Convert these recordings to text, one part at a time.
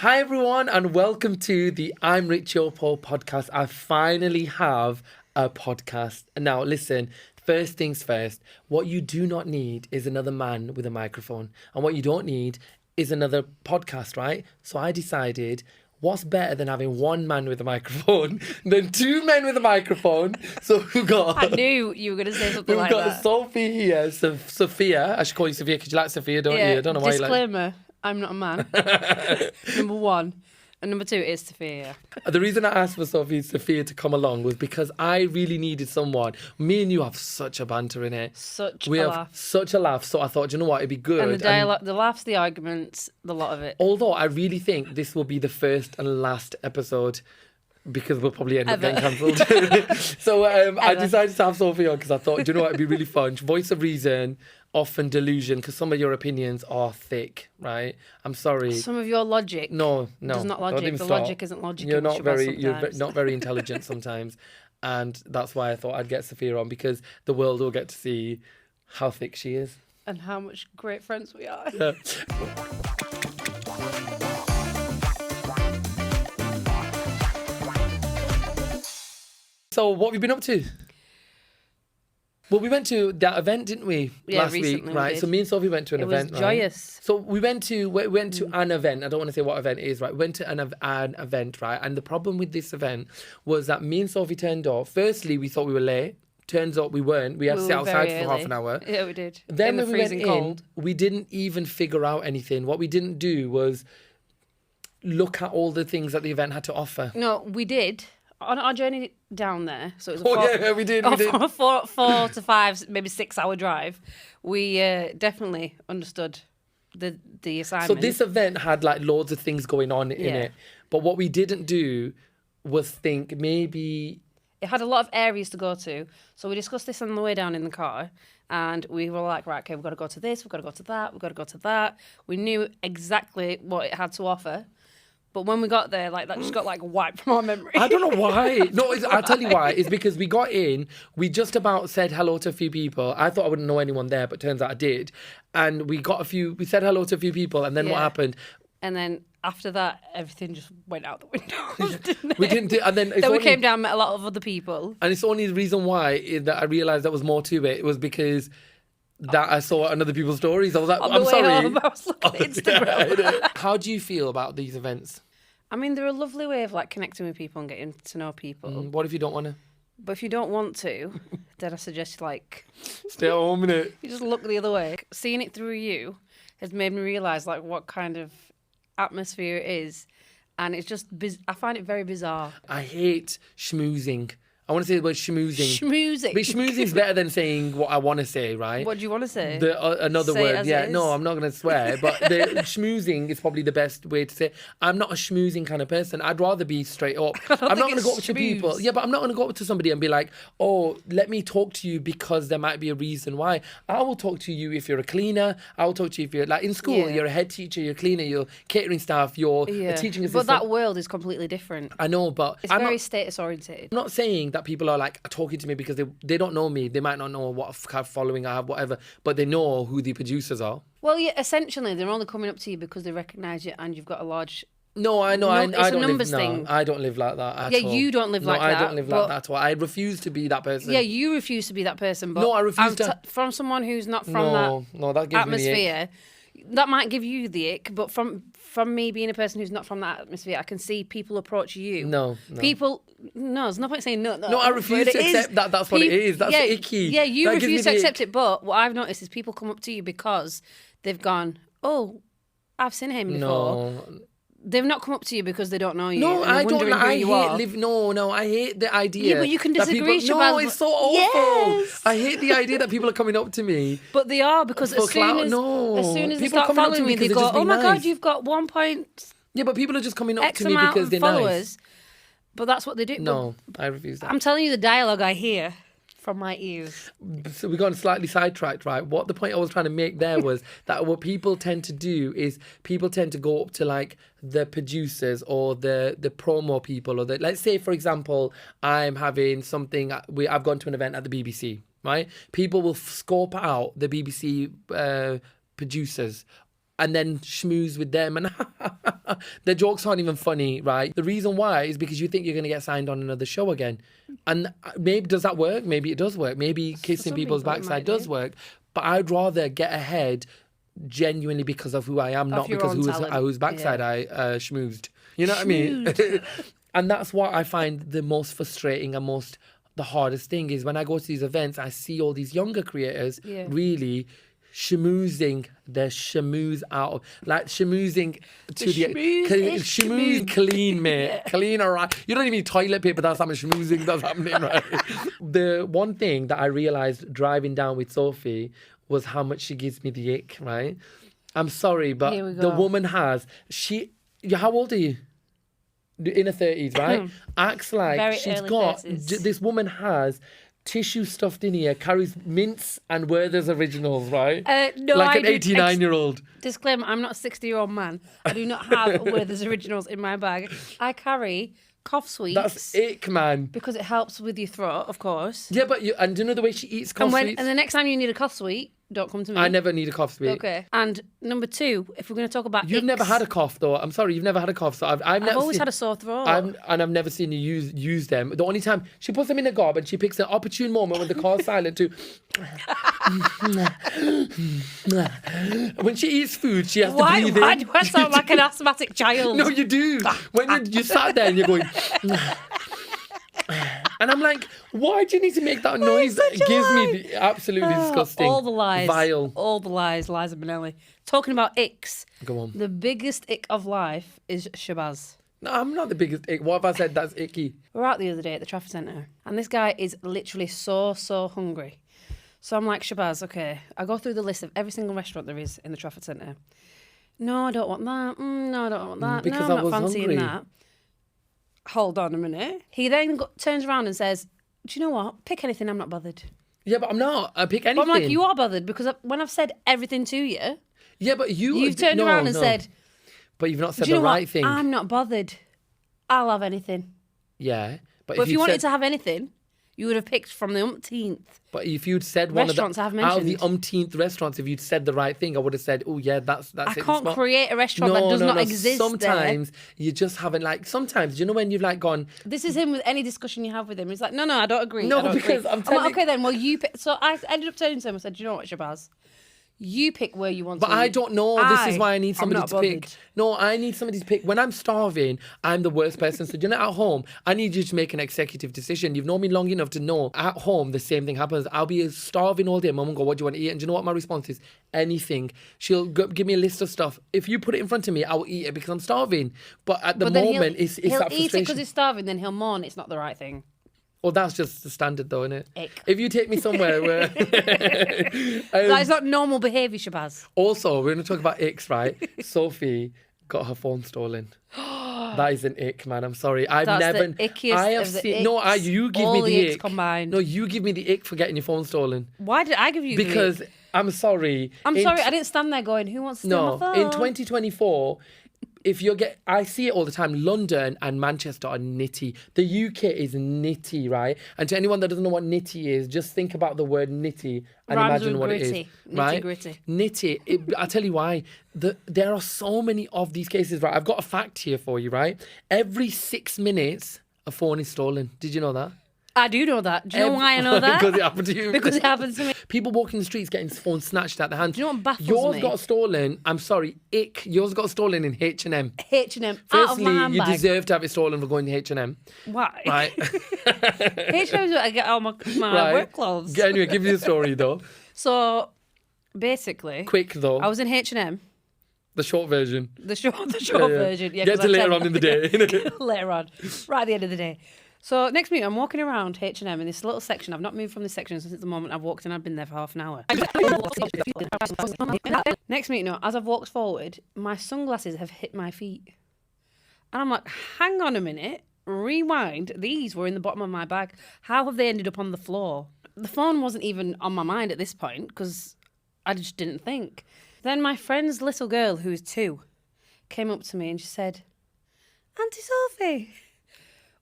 Hi everyone and welcome to the IRYPPOD podcast. I finally have a podcast. Now listen, first things first, what you do not need is another man with a microphone. And what you don't need is another podcast, right? So I decided what's better than having one man with a microphone than two men with a microphone. So we've got... I knew you were going to say something like We've got that. Sophie here. Sophia. I should call you Sophia because you like Sophia, don't you? I don't know why you like... Disclaimer, I'm not a man. Number one. And number two is Sophia. The reason I asked for Sophia to come along was because I really needed someone. Me and you have such a banter in it. We have laugh. such a laugh. So I thought, you know what, it'd be good. And the dialogue, the laughs, the arguments, the lot of it. Although I really think this will be the first and last episode because we'll probably end up getting cancelled. So I decided to have Sophie on because I thought, do you know what, it'd be really fun. Voice of reason, often delusion, because some of your opinions are thick, right? I'm sorry. Some of your logic. No. Does not logic. The logic isn't logic. You're not very intelligent sometimes. And that's why I thought I'd get Sophia on because the world will get to see how thick she is. And how much great friends we are. Yeah. So what have you been up to? Well, we went to that event, didn't we? Yeah, last week, we right? did. So me and Sophie went to an event. It was joyous. Right? So we went to an event. I don't want to say what event it is, right? We went to an event, right? And the problem with this event was that me and Sophie turned up. Firstly, we thought we were late. Turns out we weren't. We had to sit outside for half an hour. Yeah, we did. Then when we went in, we didn't even figure out anything. What we didn't do was look at all the things that the event had to offer. No, we did. On our journey down there, so it was we did. a 4 to 5, maybe 6 hour drive. We definitely understood the assignment. So this event had like loads of things going on in it, but what we didn't do was think maybe it had a lot of areas to go to. So we discussed this on the way down in the car, and we were like, right, okay, we've got to go to this, we've got to go to that, we've got to go to that. We knew exactly what it had to offer. But when we got there, like that just got like wiped from our memory. I don't know why. No, I'll tell you why. It's because we got in, we just about said hello to a few people. I thought I wouldn't know anyone there, but turns out I did. And we said hello to a few people, and then what happened? And then after that, everything just went out the window. Didn't it? We didn't do, and then we came down, met a lot of other people. And it's only the reason why that I realised there was more to it. It was because that I saw on other people's stories. I was like, I'm sorry. I was looking at Instagram. Yeah. How do you feel about these events? I mean, they're a lovely way of like connecting with people and getting to know people. What if you don't want to? But if you don't want to, then I suggest like stay at home, innit? You just look the other way. Seeing it through you has made me realise like what kind of atmosphere it is, and it's just I find it very bizarre. I hate schmoozing. I want to say the word schmoozing. Schmoozing. But schmoozing is better than saying what I want to say, right? What do you want to say? Another say word. Yeah, no, I'm not going to swear. But the schmoozing is probably the best way to say it. I'm not a schmoozing kind of person. I'd rather be straight up. I'm not going to go up to people. Yeah, but I'm not going to go up to somebody and be like, oh, let me talk to you because there might be a reason why. I will talk to you if you're a cleaner. I will talk to you if you're like in school, you're a head teacher, you're a cleaner, you're catering staff, you're a teaching assistant. But that world is completely different. I know, but it's very status oriented. I'm not saying that people are like talking to me because they don't know me. They might not know what kind of following I have, whatever, but they know who the producers are. Well, yeah, essentially, they're only coming up to you because they recognise you and you've got a large... No, I know. It's I a don't numbers live, thing. No, I don't live like that at all. Yeah, you don't live like that. No, I don't live like that at all. I refuse to be that person. Yeah, you refuse to be that person. But no, I refuse to. From someone who's not from that gives atmosphere, me the ick. That might give you the ick, but from me being a person who's not from that atmosphere, I can see people approach you. No. People, no, there's no point saying no. No, I refuse to accept that. That's what it is. That's icky. Yeah, you refuse to accept it, but what I've noticed is people come up to you because they've gone, oh, I've seen him before. No. They've not come up to you because they don't know you. No, I don't. I hate the idea. Yeah, but you can disagree, Shabaz. No, it's so awful. Yes. I hate the idea that people are coming up to me. But they are, because as soon as they start following me, they go, oh my God, you've got 1 point... Yeah, but people are just coming up to me amount because they're followers. Nice. But that's what they do. No, I refuse that. I'm telling you the dialogue I hear from my ears. So we got slightly sidetracked, right? What the point I was trying to make there was that what people tend to do is people tend to go up to like the producers or the promo people, or let's say, for example, I'm having something, I've gone to an event at the BBC, right? People will scope out the BBC producers and then schmooze with them. And the jokes aren't even funny, right? The reason why is because you think you're going to get signed on another show again. And maybe, does that work? Maybe it does work. Maybe kissing people's people it backside might does do. work. But I'd rather get ahead genuinely because of who I am, not your because own talent. whose backside I schmoozed. You know what I mean? And that's what I find the most frustrating and the hardest thing is when I go to these events, I see all these younger creators really schmoozing their schmooze out of, like schmoozing to schmooze clean, mate. Clean, all right. You don't even need toilet paper, that's how much schmoozing that's happening, right? The one thing that I realised driving down with Sophie was how much she gives me the ick, right? I'm sorry, but the woman how old are you? In her 30s, right? Acts like Very she's early got, 30s. this woman has tissue stuffed in here, carries Mints and Werther's Originals, right? No, like an 89-year-old. Disclaimer, I'm not a 60-year-old man. I do not have Werther's Originals in my bag. I carry cough sweets. That's ick, man. Because it helps with your throat, of course. Yeah, but and do you know the way she eats cough sweets? And the next time you need a cough sweet, don't come to me. I never need a cough sweet. Okay. And number two, if we're going to talk about You've never had a cough, though. I'm sorry, you've never had a cough. So I've always had a sore throat. I've never seen you use them. The only time she puts them in a gob and she picks an opportune moment when the car's silent to. When she eats food, she has to breathe in. Why do I sound like an asthmatic child? No, you do. When you sat there and you're going. And I'm like, why do you need to make that noise? It gives me absolutely disgusting. All the lies. Vile. All the lies, Liza Minnelli. Talking about icks. Go on. The biggest ick of life is Shabaz. No, I'm not the biggest ick. What have I said that's icky? We were out the other day at the Trafford Centre, and this guy is literally so hungry. So I'm like, Shabaz, okay. I go through the list of every single restaurant there is in the Trafford Centre. No, I don't want that. No, I don't want that. Because no, I I'm was not fancying hungry. that. Hold on a minute. He then turns around and says, do you know what? Pick anything, I'm not bothered. Yeah, but I'm not. I pick anything. But I'm like, you are bothered because when I've said everything to you, yeah, but you've turned around and said, but you've not said do you the know right what? thing. I'm not bothered. I'll have anything. Yeah, But if you wanted to have anything, you would have picked from the umpteenth. But if you'd said one of the Restaurants I've out of the mentioned. umpteenth restaurants, if you'd said the right thing, I would have said, "Oh yeah, that's I it." can't create a restaurant that does not exist. Sometimes you just haven't sometimes, you know, when you've gone. This is him with any discussion you have with him. He's like, no, I don't agree. No, I don't because agree. I'm like, telling- okay, then, well, you pick. So I ended up turning to him and said, do you know what, Shabaz? You pick where you want But to. I don't know. This is why I need somebody to pick. Bothered. No, I need somebody to pick. When I'm starving, I'm the worst person. So, you know, at home, I need you to make an executive decision. You've known me long enough to know at home the same thing happens. I'll be starving all day. Mum will go, what do you want to eat? And do you know what my response is? Anything. She'll give me a list of stuff. If you put it in front of me, I will eat it because I'm starving. But at the moment, it's that he'll frustration. eat it because he's starving, then he'll mourn it's not the right thing. Well, that's just the standard, though, isn't it? Ick. If you take me somewhere where... That is not normal behaviour, Shabaz. Also, we're going to talk about icks, right? Sophie got her phone stolen. That is an ick, man. I'm sorry. That's the ickiest of the icks. You give All me the the icks ick. combined. No, you give me the ick for getting your phone stolen. Why did I give you Because the ick? I'm sorry. I'm sorry, I didn't stand there going, who wants to steal my phone? In 2024, I see it all the time. London and Manchester are nitty. The UK is nitty, right? And to anyone that doesn't know what nitty is, just think about the word nitty and Rhymes imagine with what gritty. it is. Right? Nitty-gritty. Nitty. I'll tell you why. There are so many of these cases, right? I've got a fact here for you, right? Every 6 minutes, a phone is stolen. Did you know that? I do know that. Do you know why I know that? Because it happened to you. Because it happened to me. People walking the streets getting phones snatched out their hands. Do you know what baffles Yours me? got stolen. I'm sorry, ick. Yours got stolen in H&M. H&M out of Firstly, my you handbag. deserve to have it stolen for going to H&M. Why? Right. H&M is where I get all my Right. work clothes. Anyway, give me the story though. So, basically, Quick though. I was in H&M. The short version. The short Yeah. version. Yeah, Get 'cause to I later said- on in the day. later on, right at the end of the day. So next minute, I'm walking around H&M in this little section. I've not moved from this section since the moment I've walked in. I've been there for half an hour. Next minute, as I've walked forward, my sunglasses have hit my feet. And I'm like, hang on a minute, rewind. These were in the bottom of my bag. How have they ended up on the floor? The phone wasn't even on my mind at this point because I just didn't think. Then my friend's little girl, who is 2, came up to me and she said, Auntie Sophie,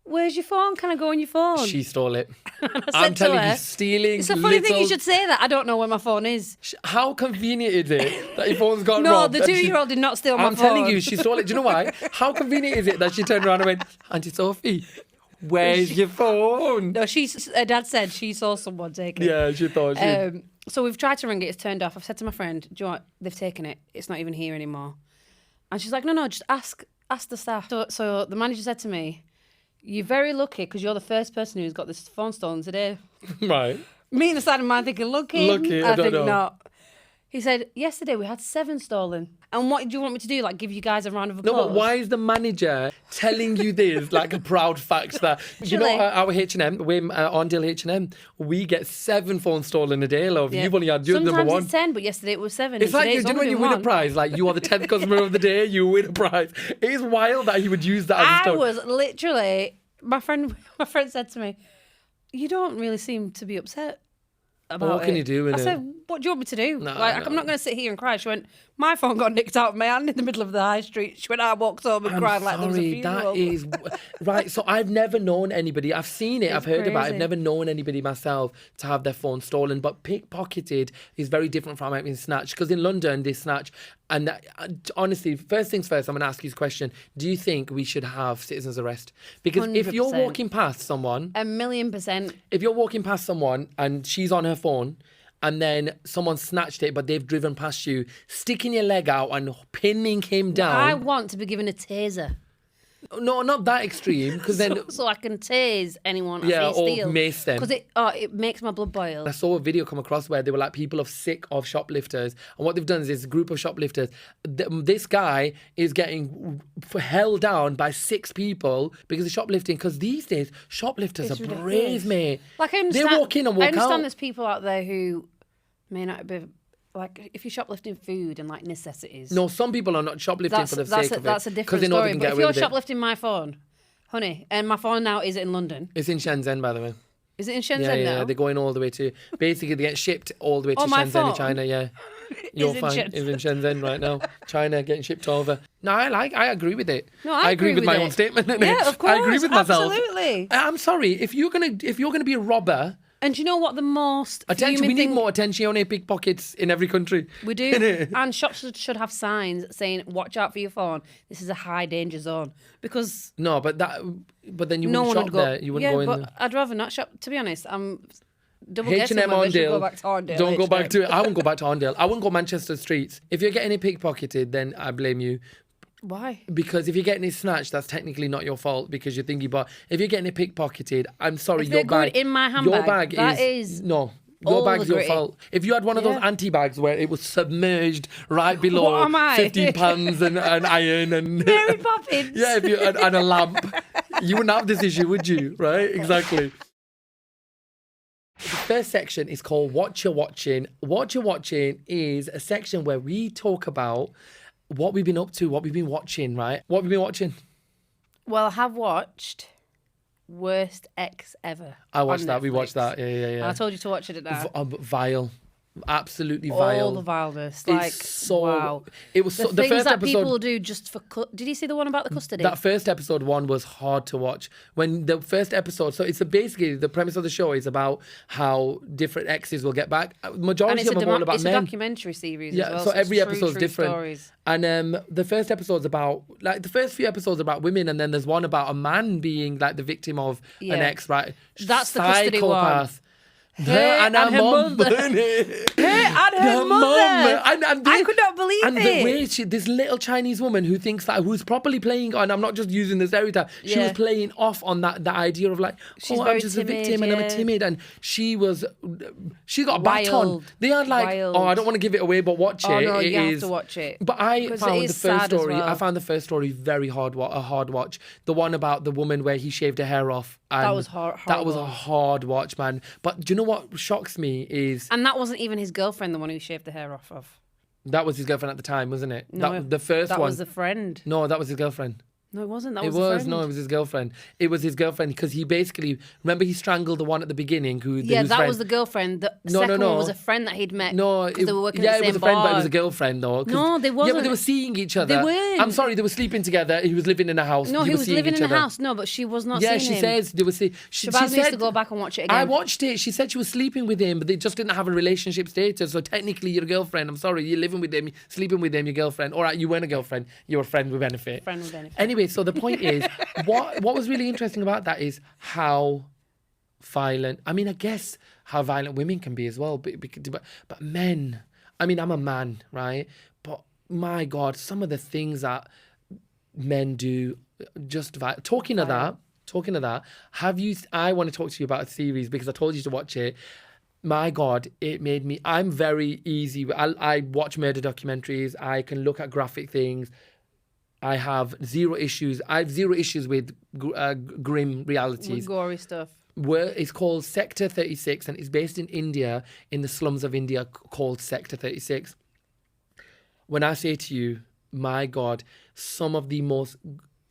where's your phone? Can I go on your phone? She stole it. And I I'm said to telling her, you, stealing. it's a funny thing you little- should say that. I don't know where my phone is. How convenient is it that your phone's got No, robbed? the and she- 2-year-old did not steal my I'm phone. telling you, she stole it. Do you know why? How convenient is it that she turned around and went, Auntie Sophie, where's your phone? No, her dad said she saw someone take it. Yeah, she thought she... So we've tried to ring it. It's turned off. I've said to my friend, do you know what? They've taken it. It's not even here anymore. And she's like, no, just ask the staff. So the manager said to me, you're very lucky because you're the first person who's got this phone stolen today. Right. Me in the side of my mind thinking, lucky. I don't think know. not. He said, yesterday we had 7 stolen. And what do you want me to do? Like, give you guys a round of applause? No, but why is the manager telling you this like a proud fact that, you know, our H&M, we're Arndale H&M, we get 7 phones stolen a day, love. Yeah. You've only had, you're Sometimes number 1. it's 10, but yesterday it was 7. It's and like, today you know when only you win a 1. prize, like you are the 10th customer of the day, you win a prize. It is wild that he would use that as a I stunt. was literally, my friend said to me, you don't really seem to be upset about What can it. you do, I innit? said, what do you want me to do? No, like, no. I'm not going to sit here and cry. She went, my phone got nicked out of my hand in the middle of the high street. She went, I walked home and I'm cried like there was a sorry, funeral. that is right. So I've never known anybody. I've seen it. It's I've heard about it. I've crazy. never known anybody myself to have their phone stolen. But pickpocketed is very different from having snatched. Because in London, they snatch. And honestly, first things first, I'm going to ask you this question. Do you think we should have citizens arrest? Because if you're 100%. walking past someone, 1,000,000%. if you're walking past someone and she's on her phone, and then someone snatched it, but they've driven past you, sticking your leg out and pinning him down. I want to be given a taser. No, not that extreme, because then... So I can tase anyone I Yeah, see or steal. mace them. Because it makes my blood boil. I saw a video come across where they were like people of sick of shoplifters, and what they've done is this group of shoplifters. This guy is getting held down by 6 people because of shoplifting. Because these days shoplifters It's are ridiculous. brave, mate. Like I They understand, walk in and walk I understand out. there's people out there who may not be like if you're shoplifting food and like necessities. No, some people are not shoplifting for the sake of it. That's a because different they know story. they can But get if away you're with it. shoplifting my phone, honey, and my phone now is in London. It's in Shenzhen, by the way. Is it in Shenzhen Yeah, now? they're going all the way to. Basically, they get shipped all the way to Oh, my Shenzhen in phone? China. Yeah, you're in fine. Shenzhen. It's in Shenzhen right now. China getting shipped over. No, I agree with it. No, I agree with my it. own statement. innit? Yeah, of course. I agree with myself. Absolutely. I'm sorry if you're gonna be a robber. And do you know what the most Attention. fuming We need thing more attention on pickpockets in every country. we do? Innit? And shops should have signs saying, "Watch out for your phone. This is a high danger zone." Because No, but then you no wouldn't one shop would go. there. You wouldn't yeah, go in but there. I'd rather not shop. To be honest, I'm double guessing H&M whether I should go Arndale. back to Arndale. Don't go back H&M. to it. I wouldn't go back to Arndale. I wouldn't go Manchester streets. If you're getting it pickpocketed, then I blame you. Why? Because if you're getting it snatched, that's technically not your fault because you're thinking about if you're getting it pickpocketed, I'm sorry, If your they're going bag in my your handbag, bag that is is no. Your all bag's the your gritty. fault. If you had one of those Yeah. anti-bags where it was submerged right below What am I? 15 pans and iron and Mary Poppins. yeah, if you and a lamp, you wouldn't have this issue, would you? Right? Exactly. The first section is called What You're Watching. What You're Watching is a section where we talk about what we've been up to, what we've been watching, right? What have we been watching? Well, I have watched Worst Ex Ever. I watched on that. We watched Netflix. that. Yeah. And I told you to watch it at that. Vile. Absolutely vile. All the vileness. Like, It's so. wow. It was The so, the things first that episode. people do just for... Did you see the one about the custody? That first episode 1 was hard to watch. When the first episode, so it's basically the premise of the show is about how different exes will get back. and Majority it's, of them are all about it's men. a documentary series Yeah, as well. so it's every true, episode's true different. Stories. And the first episode's about, like, the first few episodes are about women, and then there's one about a man being, like, the victim of an Yeah. ex, right? That's the custody one. Psychopath. Her Her and her and her mum. mother. innit? Her and her The mother. mum. And I could not believe and it. the way this little Chinese woman who thinks that, who's properly playing on, I'm not just using the stereotype, she was Yeah. playing off on that idea of like, She's I'm very just a timid, victim and I'm a yeah. timid. And she got a baton. Wild. They had like, Wild. I don't want to give it away, but watch Oh, it. no, It you have is- to watch it. But I Because it found is the first sad as story. well. I found the first story very hard watch. The one about the woman where he shaved her hair off. That and was That was a horrible. hard watch, man. But do you know what shocks me is And that wasn't even his girlfriend, the one who shaved the hair off of. that was his girlfriend at the time, wasn't it? No, the first that one. was the friend. No, that was his girlfriend. No, it wasn't. That It was was, a friend. no, it was his girlfriend. It was his girlfriend because he basically, remember he strangled the one at the beginning whose that friend, was the girlfriend. The No, second no. one was a friend that he'd met. No, because they were working yeah, at the it was same a friend, but it bar. was a girlfriend though. No, they Yeah, wasn't. but they were seeing each other. They weren't. I'm sorry, they were sleeping together. He was living in a house. No, They he were was seeing living each in a other. house. No, but she was not Yeah, seeing she him. says they were see. She Shabaz needs said to go back and watch it again. I watched it. She said she was sleeping with him, but they just didn't have a relationship status. So technically, you're a girlfriend. I'm sorry, you're living with him, sleeping with him, your girlfriend. All right, you weren't a girlfriend. You were a friend with benefit. Friend with benefit. Anyway, so the point is, what was really interesting about that is how violent. I mean, I guess how violent women can be as well. But men. I mean, I'm a man, right? But my God, some of the things that men do, just talking of that. Have you? I want to talk to you about a series because I told you to watch it. My God, it made me. I'm very easy. I watch murder documentaries. I can look at graphic things. I have zero issues. I have zero issues with grim realities. With gory stuff. It's called Sector 36 and it's based in India, in the slums of India, called Sector 36. When I say to you, my God, some of the most...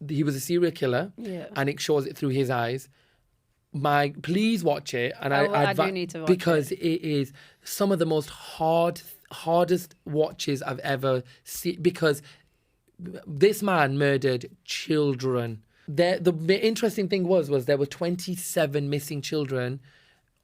He was a serial killer, and it shows it through his eyes. Please watch it, and I do need to watch because it is some of the most hardest watches I've ever seen. Because this man murdered children. The interesting thing was there were 27 missing children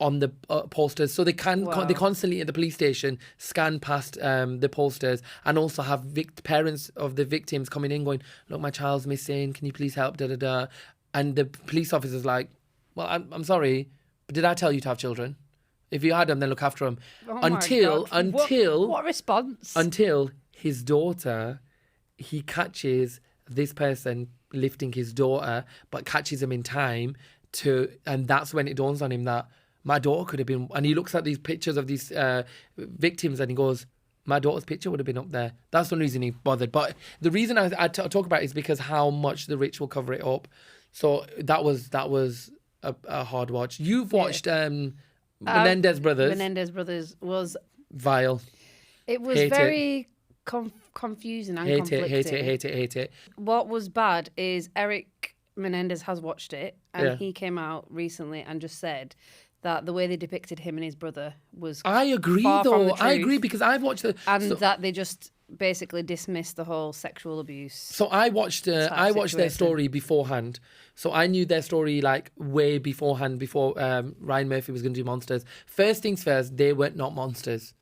on the posters, so they they constantly at the police station scan past the posters and also have parents of the victims coming in going, look, my child's missing, can you please help, and the police officer's like, well, I'm sorry, but did I tell you to have children? If you had them, then look after them. Until what response? Until his daughter, he catches this person lifting his daughter, but catches him in time and that's when it dawns on him that my daughter could have been, and he looks at these pictures of these victims and he goes, my daughter's picture would have been up there. That's the reason he bothered. But the reason I talk about it is because how much the rich will cover it up. So that was a hard watch. You've watched Menendez Brothers. Menendez Brothers was vile. It was very confusing and conflicting. Hate it. What was bad is Eric Menendez has watched it and he came out recently and just said that the way they depicted him and his brother was I agree far from though. the truth, I agree because I've watched that they just basically dismissed the whole sexual abuse. So I watched their story beforehand. So I knew their story like way beforehand, before Ryan Murphy was going to do Monsters. First things first, they were not monsters.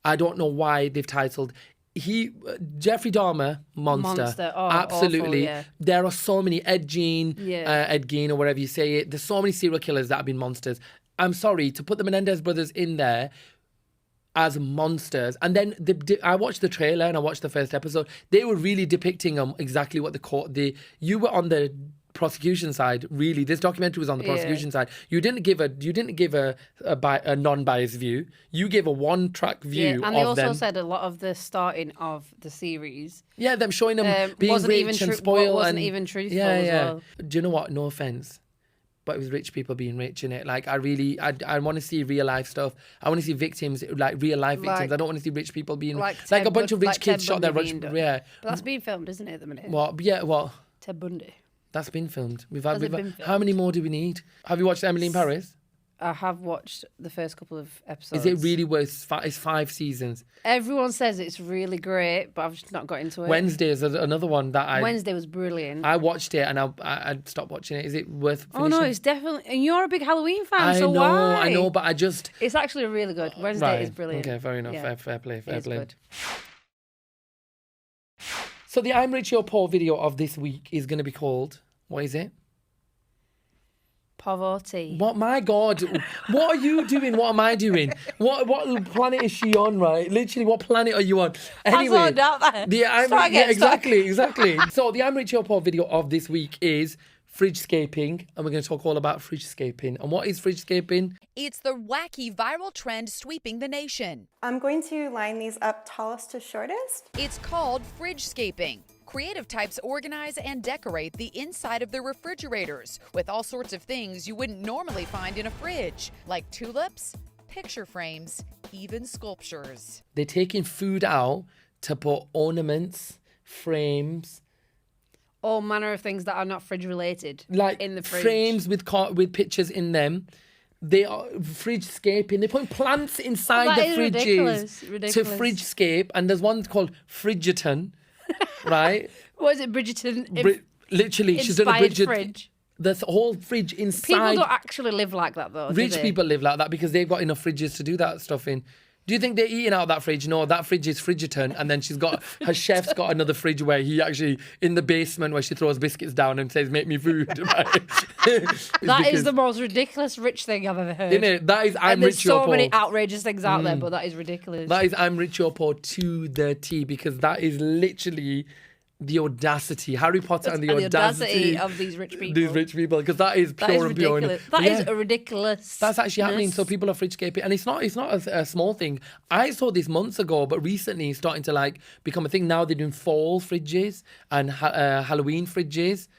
I don't know why they've titled Jeffrey Dahmer, monster. Oh, absolutely. awful, yeah. There are so many Ed Gein or whatever you say it. There's so many serial killers that have been monsters. I'm sorry to put the Menendez brothers in there as monsters. And then I watched the trailer and I watched the first episode. They were really depicting exactly what you were on the prosecution side, really. This documentary was on the prosecution side. You didn't give a non-biased view. You gave a one-track view of them. And they also said a lot of the starting of the series. Yeah, them showing them being rich and spoiled. Wasn't even truthful as well. Do you know what? No offense, but it was rich people being rich in it. Like I want to see real life stuff. I want to see victims, like real life victims. I don't want to see rich people being like a bunch of rich kids shot their rich. Yeah, but that's being filmed, isn't it, at the minute? What? Yeah, what? Ted Bundy. That's been filmed. We've had how many more do we need? Have you watched Emily in Paris? I have watched the first couple of episodes. Is it really worth? It's 5 seasons. Everyone says it's really great, but I've just not got into it. Wednesday is another one that Wednesday was brilliant. I watched it and I stopped watching it. Is it worth finishing? Oh no, it's definitely... And you're a big Halloween fan, I know, but I just... It's actually really good. Wednesday is brilliant. Okay, fair enough. Yeah. Fair play. Good. So the I'm Rich Your Poor video of this week is going to be called... What is it? Poverty. What? My God. What are you doing? What am I doing? What planet is she on, right? Literally, what planet are you on? Anyway. I zoned out there. Exactly. So the I'm Rich Your Poor video of this week is fridgescaping, and we're going to talk all about fridgescaping. And what is fridgescaping? It's the wacky viral trend sweeping the nation. I'm going to line these up tallest to shortest. It's called fridgescaping. Creative types organize and decorate the inside of their refrigerators with all sorts of things you wouldn't normally find in a fridge, like tulips, picture frames, even sculptures. They're taking food out to put ornaments, frames, all manner of things that are not fridge related, like in the fridge. frames with pictures in them. They are fridge scaping. They're putting plants inside That the is fridges ridiculous. to fridge scape. And there's one called Fridgerton, right? What is it, Bridgerton? Literally, she's done a Inspired Bridgerton. fridge. There's a whole fridge inside. People don't actually live like that though. do Rich they? people live like that because they've got enough fridges to do that stuff in. Do you think they're eating out of that fridge? No, that fridge is Fridgerton, and then her chef's got another fridge where he actually, in the basement where she throws biscuits down and says, make me food. Right? That is the most ridiculous rich thing I've ever heard. Isn't it? That is I'm and there's Rich Your so Poor. many outrageous things out there, but that is ridiculous. That is I'm Rich Your Poor to the T, because that is literally the audacity, Harry Potter and the audacity of these rich people. These rich people, because that is That pure is and pure. ridiculous. That is a ridiculous. That's actually happening. So people are fridge scaping, and it's not a small thing. I saw this months ago, but recently it's starting to like become a thing. Now they're doing fall fridges and Halloween fridges,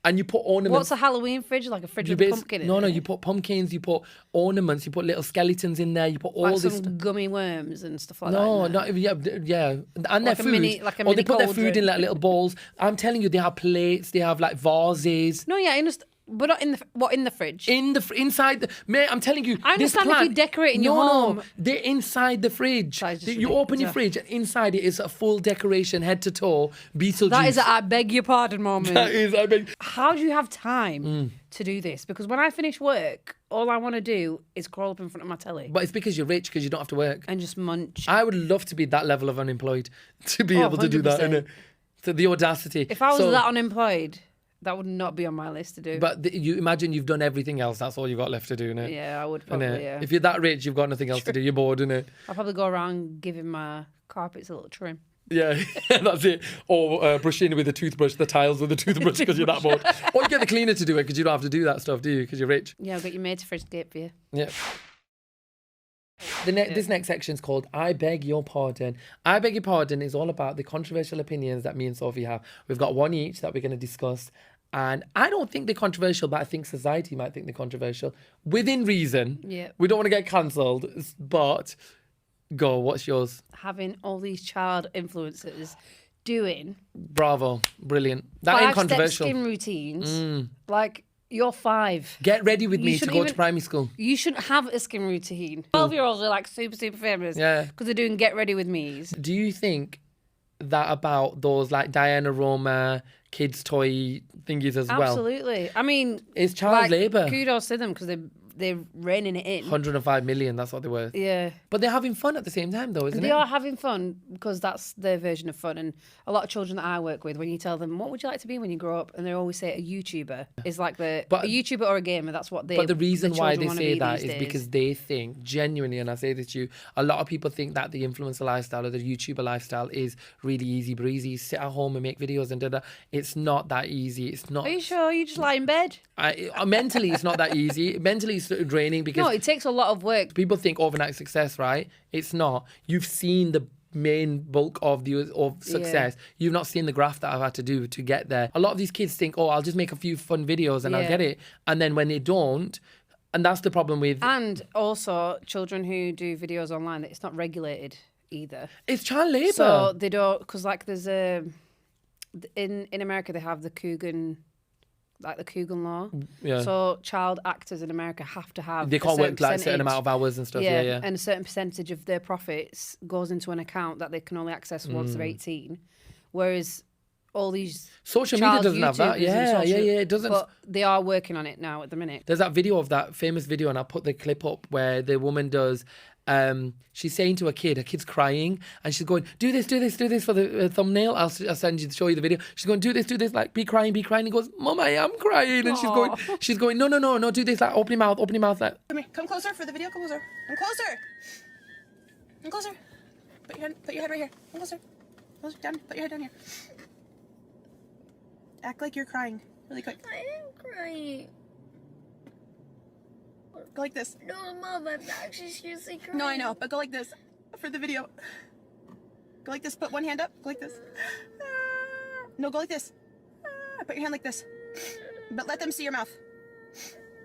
and you put ornaments. What's a Halloween fridge? Like a fridge with a pumpkin in it? No, you put pumpkins, you put ornaments, you put little skeletons in there, you put all like this. some gummy worms and stuff like No, that. not even, yeah, and Like their a food. mini- like a or they mini put their food cauldron. in like little bowls. I'm telling you, they have plates, they have like vases. No, yeah, I understand. But not in the fridge? Inside the mate, I'm telling you, I this understand if plant, you're decorating your home. No, they're inside the fridge. That is just You open your ridiculous. fridge, and inside it is a full decoration, head to toe, Beetlejuice. That is a I beg your pardon moment. That is, I mean, How do you have time to do this? Because when I finish work, all I want to do is crawl up in front of my telly but it's because you're rich, because you don't have to work. and just munch. I would love to be that level of unemployed to be Oh, able to do that. 100%. Innit? So the audacity. If I was So- that unemployed, that would not be on my list to do. But you imagine you've done everything else. That's all you got left to do, innit? yeah, I would Innit? probably, yeah. If you're that rich, you've got nothing else to do. You're bored, innit? I'll probably go around giving my carpets a little trim. Yeah, that's it. Or brushing with a toothbrush, the tiles with a toothbrush because you're that bored. Or you get the cleaner to do it because you don't have to do that stuff, do you? Because you're rich. Yeah, I'll get your maid to fridge skate for you. Yeah. This next section is called I Beg Your Pardon. I Beg Your Pardon is all about the controversial opinions that me and Sophie have. We've got one each that we're going to discuss. And I don't think they're controversial, but I think society might think they're controversial. Within reason. Yeah. We don't want to get cancelled, but go, what's yours? Having all these child influencers doing Bravo. Brilliant. That ain't five-step controversial. skin routines. Like, you're 5. Get ready with You me to shouldn't go to even- primary school. You shouldn't have a skin routine. 12-year-olds are like super famous. Yeah. Because they're doing get ready with me's. Do you think that about those like Diana Roma kids' toy thingies as well? Absolutely. I mean, It's child labour. Kudos to them because they're reining it in. 105 million, that's what they're worth. Yeah. But they're having fun at the same time though, isn't They it? are having fun because that's their version of fun. And a lot of children that I work with, when you tell them, what would you like to be when you grow up? And they always say a YouTuber is like a YouTuber or a gamer. That's what they But the reason why children they wanna say be that these is days. because they think, genuinely, and I say this to you, a lot of people think that the influencer lifestyle or the YouTuber lifestyle is really easy breezy. Sit at home and make videos and da. It's not that easy. It's not. Are you sure? You just lie in bed? Mentally, it's not that easy. Mentally, it's draining because No, it takes a lot of work. people think overnight success, right? It's not. You've seen the main bulk of success. You've not seen the graph that I've had to do to get there. A lot of these kids think, oh, I'll just make a few fun videos and I'll Yeah. get it. And then when they don't, and that's the problem with And also, children who do videos online, it's not regulated either. it's child labour. So they don't, because like there's in America they have the Coogan law. Yeah. So child actors in America have to have They a can't work like a certain percentage. amount of hours and stuff. Yeah. And a certain percentage of their profits goes into an account that they can only access once they're 18. Whereas all these Social media child doesn't have that. YouTubers and Yeah, social- it doesn't. But they are working on it now at the minute. There's that video of that famous video, and I'll put the clip up where the woman does. She's saying to a kid, her kid's crying, and she's going, "Do this for the thumbnail." I'll show you the video. She's going, "Do this, like be crying." He goes, "Mom, I am crying," and she's going, "No, do this, like open your mouth, like." Come here. Come closer for the video. Come closer. Come closer. Come closer. Put your head right here. Come closer. Closer. Down. Put your head down here. Act like you're crying. Really quick. I am crying. Go like this. No, Mom, I'm actually seriously crying. No, I know, but go like this for the video. Go like this. Put one hand up. Go like this. No, go like this. Put your hand like this. But let them see your mouth.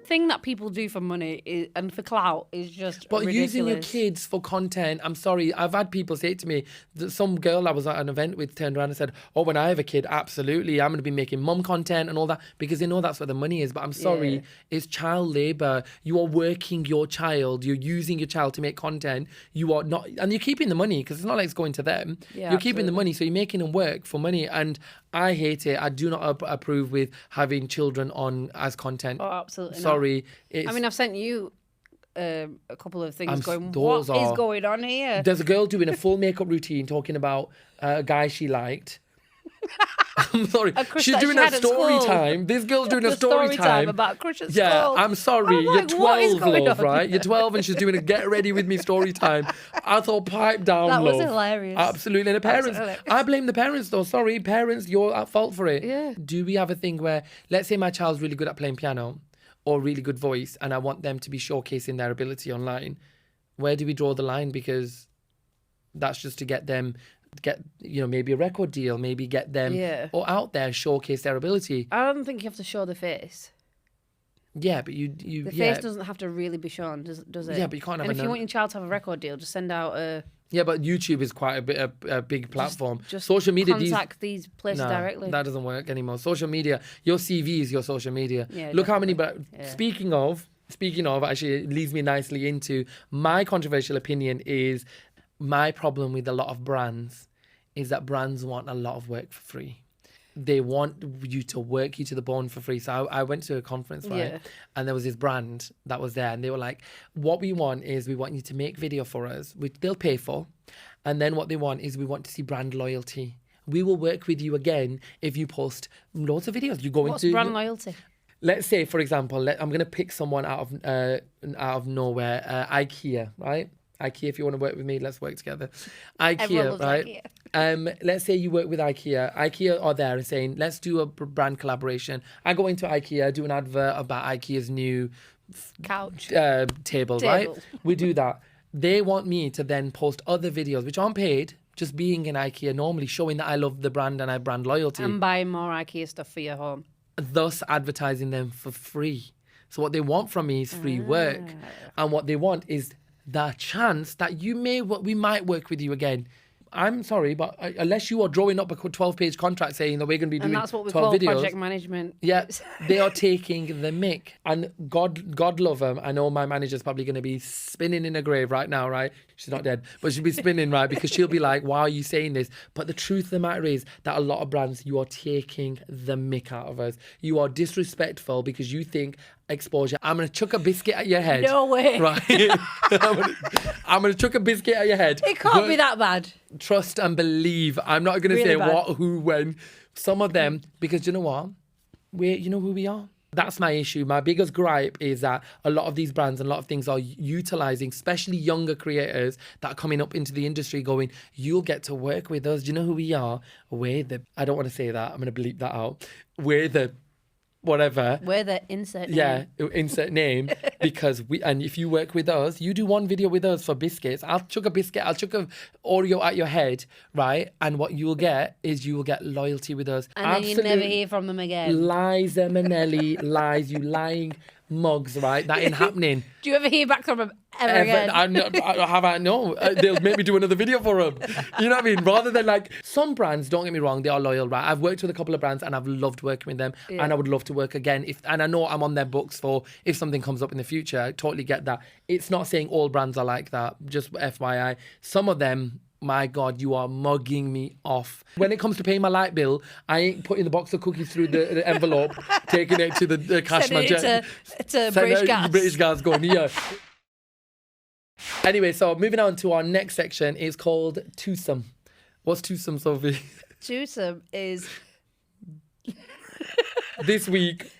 thing that people do for money and for clout is just But ridiculous. using your kids for content, I'm sorry, I've had people say to me, that some girl I was at an event with turned around and said, oh, when I have a kid, absolutely, I'm going to be making mum content and all that, because they know that's where the money is. But I'm sorry, it's child labour. You are working your child, you're using your child to make content. You are not, and you're keeping the money, because it's not like it's going to them. Yeah, you're keeping the absolutely. money, so you're making them work for money. And I hate it. I do not approve with having children on as content. Oh, absolutely not. Sorry. I mean, I've sent you a couple of things going, those what is are- going on here? There's a girl doing a full makeup routine talking about a guy she liked. I'm sorry. A crush She's that doing she a had at story school. time. This girl's doing a The story time about a crush at Yeah, school. I'm sorry. I'm You're like, what is 12, going love, on? right? You're 12 and she's doing a get ready with me story time. I thought, pipe down, That was love. hilarious. Absolutely. And the parents, Absolutely. I blame the parents though. Sorry, parents, you're at fault for it. Yeah. Do we have a thing where, let's say my child's really good at playing piano or really good voice and I want them to be showcasing their ability online? Where do we draw the line? Because that's just to get them, maybe a record deal, maybe get them or out there, showcase their ability. I don't think you have to show the face. Yeah, but you The face doesn't have to really be shown, does it? Yeah, but you can't have And if a you want your child to have a record deal, just send out a... Yeah, but YouTube is quite a big platform. Just social media, contact these places no, directly. that doesn't work anymore. Social media, your CV is your social media. Yeah, Look how many. definitely. But speaking of, actually, it leads me nicely into my controversial opinion. Is my problem with a lot of brands is that brands want a lot of work for free. They want you to work you to the bone for free. So I went to a conference, right? Yeah. And there was this brand that was there. And they were like, what we want is we want you to make video for us, which they'll pay for. And then what they want is we want to see brand loyalty. We will work with you again if you post loads of videos. You go What's into brand loyalty? Let's say, for example, I'm going to pick someone out of nowhere, IKEA, right? IKEA, if you want to work with me, let's work together. Everyone IKEA, loves right? IKEA. Let's say you work with IKEA. IKEA are there and saying, let's do a brand collaboration. I go into IKEA, do an advert about IKEA's new Couch. table, right? We do that. They want me to then post other videos, which aren't paid, just being in IKEA normally, showing that I love the brand and I have brand loyalty. And buying more IKEA stuff for your home. Thus advertising them for free. So what they want from me is free work. And what they want is the chance that we might work with you again. I'm sorry, but unless you are drawing up a 12-page contract saying that we're going to be doing 12 videos. And that's what we call project management. Yeah, they are taking the mick. And God love them. I know my manager's probably going to be spinning in a grave right now, right? She's not dead, but she'll be spinning, right? Because she'll be like, why are you saying this? But the truth of the matter is that a lot of brands, you are taking the mick out of us. You are disrespectful because you think exposure. I'm going to chuck a biscuit at your head. No way. Right? I'm going to chuck a biscuit at your head. It can't be that bad. Trust and believe. I'm not going to Really say bad. what, who, when. Some of them, because you know what? You know who we are? That's my issue. My biggest gripe is that a lot of these brands and a lot of things are utilizing, especially younger creators that are coming up into the industry going, you'll get to work with us. Do you know who we are? I don't want to say that. I'm going to bleep that out. We're the whatever. We're the insert name. Yeah, insert name. Because if you work with us, you do one video with us for biscuits. I'll chuck a biscuit, I'll chuck a Oreo at your head, right? And what you will get is you will get loyalty with us. And then you never hear from them again. Lies, Manelli, lies, you lying mugs, right? That ain't happening. Do you ever hear back from them ever again? No. They'll make me do another video for them. You know what I mean? Rather than like, some brands, don't get me wrong, they are loyal, right? I've worked with a couple of brands and I've loved working with them and I would love to work again. And I know I'm on their books for if something comes up in the future. I totally get that. It's not saying all brands are like that, just FYI. Some of them, my God, you are mugging me off. When it comes to paying my light bill, I ain't putting the box of cookies through the envelope, taking it to the cash manager. To British Gas. British Gas going, yeah. Anyway, so moving on to our next section is called Twosome. What's Twosome, Sophie? Twosome is This week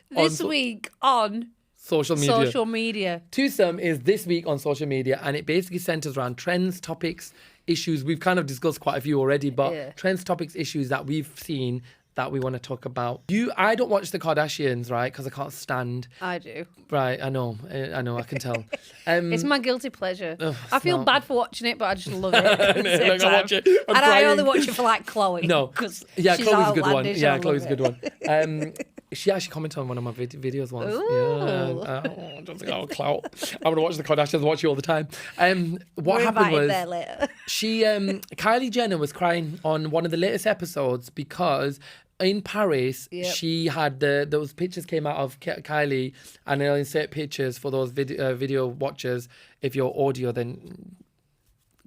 on social media. social media. Twosome is this week on social media, and it basically centers around trends, topics, issues. We've kind of discussed quite a few already, but trends, topics, issues that we've seen that we want to talk about. I don't watch the Kardashians, right? Because I can't stand. I do. Right, I know, I can tell. It's my guilty pleasure. I feel not. bad for watching it, but I just love it. At the same Like, I time. watch it, I'm and I crying. only watch it for like Chloe. No, because yeah, she's Chloe's a good one. outlandish, Yeah, I love Chloe's a it. good one. She actually commented on one of my videos once. Ooh. Yeah. Just clout. I'm gonna watch the Kardashians. Watch you all the time. What We're happened invited was there later. Kylie Jenner was crying on one of the latest episodes because in Paris she had those pictures came out of Kylie, and I'll insert pictures for those video watchers. If you're audio, then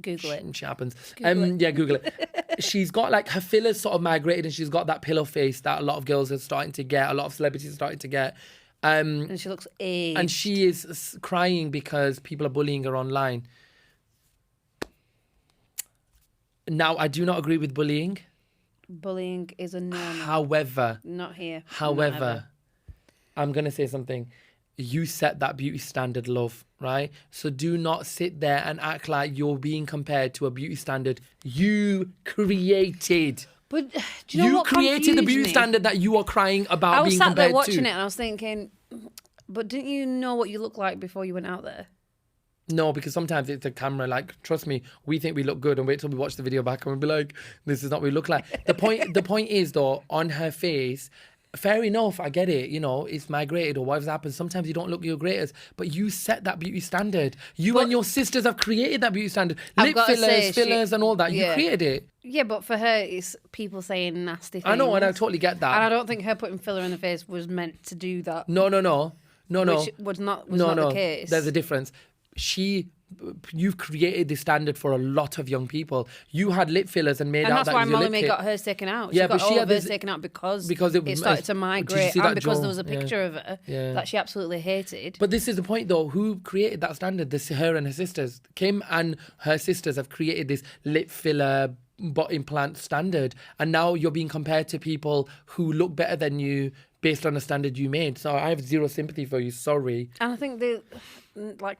Google it. Shit happens. Google it. She's got like her fillers sort of migrated, and she's got that pillow face that a lot of girls are starting to get. A lot of celebrities are starting to get. And she looks aged. And she is crying because people are bullying her online. Now, I do not agree with bullying. Bullying is a no. However, Not here. However, I'm going to say something. You set that beauty standard, love, right? So do not sit there and act like you're being compared to a beauty standard you created. But do you know what created the beauty confused me? standard that you are crying about I was being sat compared there watching to. it and I was thinking, but didn't you know what you look like before you went out there? No, because sometimes it's a camera. Like, trust me, we think we look good, and wait till we watch the video back and we'll be like, "This is not what we look like." The point is though, on her face. Fair enough, I get it. You know, it's migrated or whatever's happened. Sometimes you don't look your greatest, but you set that beauty standard. You and your sisters have created that beauty standard. I've Lip gotta say, fillers, and all that. You yeah. created it. Yeah, but for her, it's people saying nasty things. I know, and I totally get that. And I don't think her putting filler in the face was meant to do that. No. Which was not the case. There's a difference. You've created the standard for a lot of young people. You had lip fillers and made and out that's that why was your Molly lip May kit. got hers taken out. Yeah, She but got she all had of hers this- taken out because it started to Did you migrate, see and that because Joe? there was a picture of her Yeah. that she absolutely hated. But this is the point, though. Who created that standard? Her and her sisters. Kim and her sisters have created this lip filler, butt implant standard, and now you're being compared to people who look better than you based on a standard you made. So I have zero sympathy for you. Sorry. And I think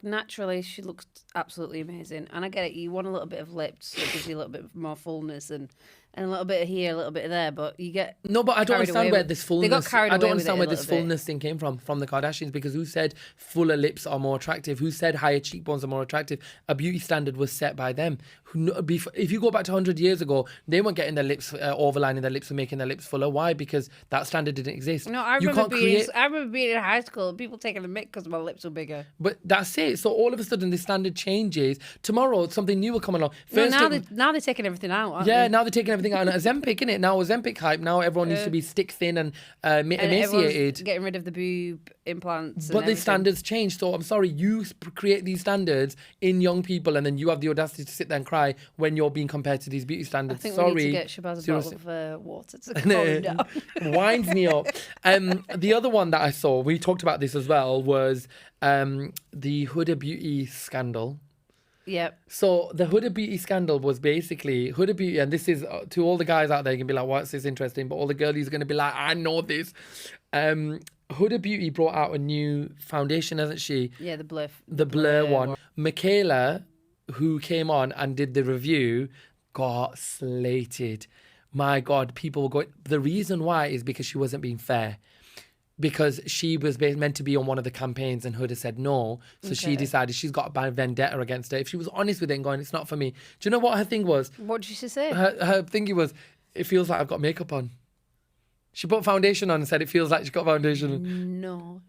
naturally she looks absolutely amazing. And I get it, you want a little bit of lips, so it gives you a little bit more fullness and a little bit of here, a little bit of there. But you get No, but I don't carried understand away where with- this They fullness. got carried I away don't with it understand a where this little bit. fullness thing came from the Kardashians, because who said fuller lips are more attractive? Who said higher cheekbones are more attractive? A beauty standard was set by them. If you go back to 100 years ago, they weren't getting their lips overlining their lips and making their lips fuller. Why? Because that standard didn't exist. No, I remember being in high school and people taking the mick because my lips were bigger. But that's it. So all of a sudden, the standard changes. Tomorrow, something new will come along. Now they're taking everything out, aren't Yeah, they? now they're taking everything out. And Ozempic, innit? Now Ozempic hype. Now everyone needs to be stick thin and And everyone's emaciated. getting rid of the boob implants. But and the everything. standards change. So I'm sorry, you create these standards in young people, and then you have the audacity to sit there and cry when you're being compared to these beauty I standards. think Sorry. we need to get Shabaz a Seriously. bottle of water to calm him down. Winds me up. The other one that I saw, we talked about this as well, was the Huda Beauty scandal. Yep. So the Huda Beauty scandal was basically Huda Beauty, and this is to all the guys out there, you can be like, what's this interesting? But all the girlies are going to be like, I know this. Huda Beauty brought out a new foundation, hasn't she? Yeah, the blur. The blur one. Michaela, who came on and did the review, got slated. My God, people were going. The reason why is because she wasn't being fair. Because she was meant to be on one of the campaigns and Huda said no. So she decided she's got a vendetta against her. If she was honest with it and going, it's not for me. Do you know what her thing was? What did she say? Her thingy was, it feels like I've got makeup on. She put foundation on and said it feels like she's got foundation on. No.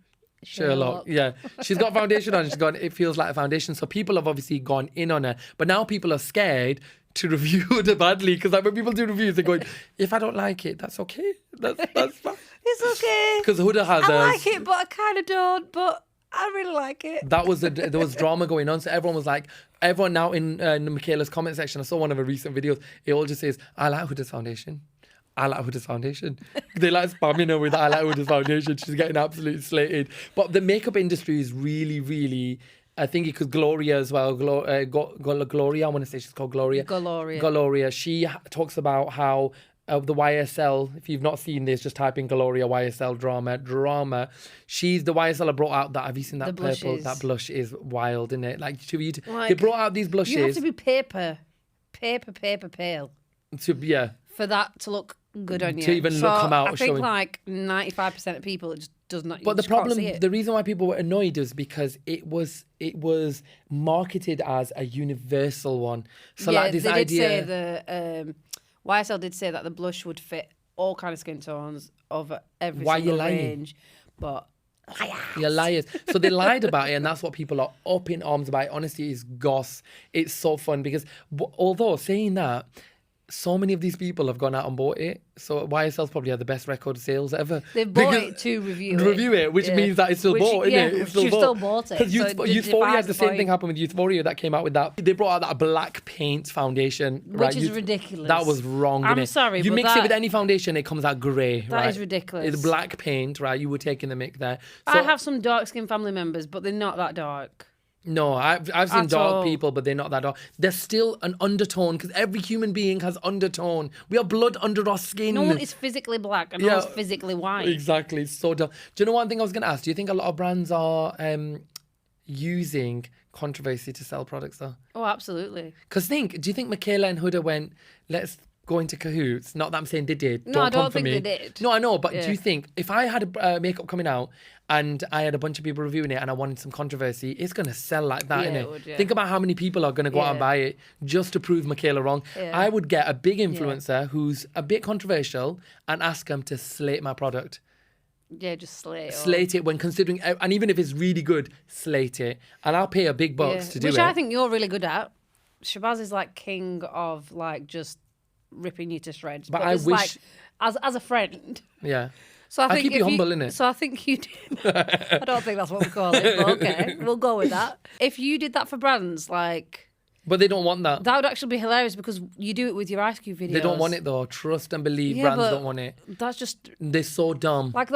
Sherlock. Yeah. She's got foundation on and she's gone, it feels like a foundation. So people have obviously gone in on her. But now people are scared to review Huda badly, because like when people do reviews, they're going, if I don't like it, that's okay. That's fine. It's okay. Because Huda has I like it, but I kind of don't. But I really like it. There was drama going on. So everyone was like, everyone now in Michaela's comment section, I saw one of her recent videos, it all just says, I like Huda's foundation. I like Huda's foundation. They like spamming her with I like Huda's foundation. She's getting absolutely slated. But the makeup industry is really, really, I think because Gloria as well, Gloria, I want to say she's called Gloria. Gloria. She talks about how the YSL, if you've not seen this, just type in Gloria YSL drama. She's the YSL have brought out that. Have you seen that The purple? blushes. That blush is wild, isn't it? Like, Like, they brought out these blushes. You have to be pale for that to look good on you. To even come out I think showing. like 95% of people, it just does not. But you the just can't problem, see it. the reason why people were annoyed is because it was marketed as a universal one. So like this they idea. did say YSL did say that the blush would fit all kind of skin tones, of every Why you single lying? range. But You're liars. So they lied about it, and that's what people are up in arms about. Honestly, it's goss. It's so fun because although saying that, so many of these people have gone out and bought it. So YSL's probably had the best record sales ever. they've bought Because- it to review it. which Yeah. means that it's still Which- bought, yeah, isn't it? which you've still bought it, Because so it Euphoria had defies the the same thing point. happen with Euphoria that came out with that. They brought out that black paint foundation. Which is ridiculous. That was wrong, I'm innit? sorry, You but mix it that- with any foundation, it comes out grey, That right? is ridiculous. It's black paint, right? You were taking the mick there. I have some dark skinned family members, but they're not that dark. No, I've seen At dark all. people, but they're not that dark. There's still an undertone because every human being has undertone. We have blood under our skin. No one is physically black and no one's physically white. Exactly. It's so dumb. Do you know one thing I was going to ask? Do you think a lot of brands are using controversy to sell products though? Oh, absolutely. Because do you think Michaela and Huda went, let's go into cahoots? Not that I'm saying they did. No, I come don't for think me. they did. No, I know, but Yeah. do you think if I had a makeup coming out and I had a bunch of people reviewing it and I wanted some controversy, it's going to sell like that, Yeah, innit? it would, yeah. Think about how many people are going to go out and Yeah. buy it just to prove Michaela wrong. Yeah. I would get a big influencer who's a bit controversial and ask them to slate my product. Yeah, just slate. Slate it when considering, and even if it's really good, slate it. And I'll pay a big bucks to do Which it. I think you're really good at. Shabaz is like king of like just ripping you to shreds. But I it's wish- like, as a friend. Yeah. So I I think keep you if humble, innit? So I think you did. I don't think that's what we call it, but okay, we'll go with that. If you did that for brands, like But they don't want that. that would actually be hilarious because you do it with your Ice Cube videos. They don't want it though. Trust and believe Yeah, brands but don't want it. That's just They're so dumb. like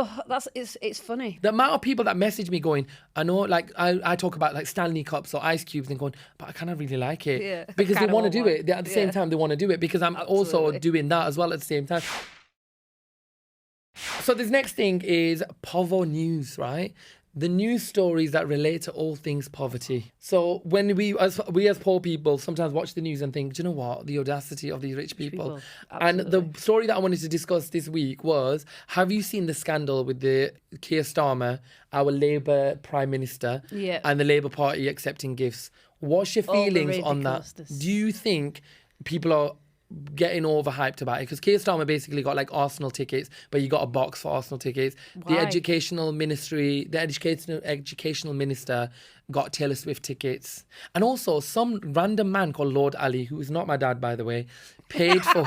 it's funny. The amount of people that message me going, I know, like, I talk about like Stanley Cups or ice cubes and going, but I kind of really like it. Yeah, Because they kinda want to want do one. it. At the same Yeah. time, they want to do it because I'm also Absolutely. doing that as well at the same time. So this next thing is Povo News, right? The news stories that relate to all things poverty. So when we as poor people sometimes watch the news and think, do you know what? The audacity of these rich people. And the Absolutely. story that I wanted to discuss this week was, have you seen the scandal with the Keir Starmer, our Labour Prime Minister, Yeah. and the Labour Party accepting gifts? What's your All the feelings on that? ridiculousness. Do you think people are getting overhyped about it? Because Keir Starmer basically got like Arsenal tickets, but you got a box for Arsenal tickets. The Why? educational minister got Taylor Swift tickets. And also some random man called Lord Ali, who is not my dad, by the way, paid for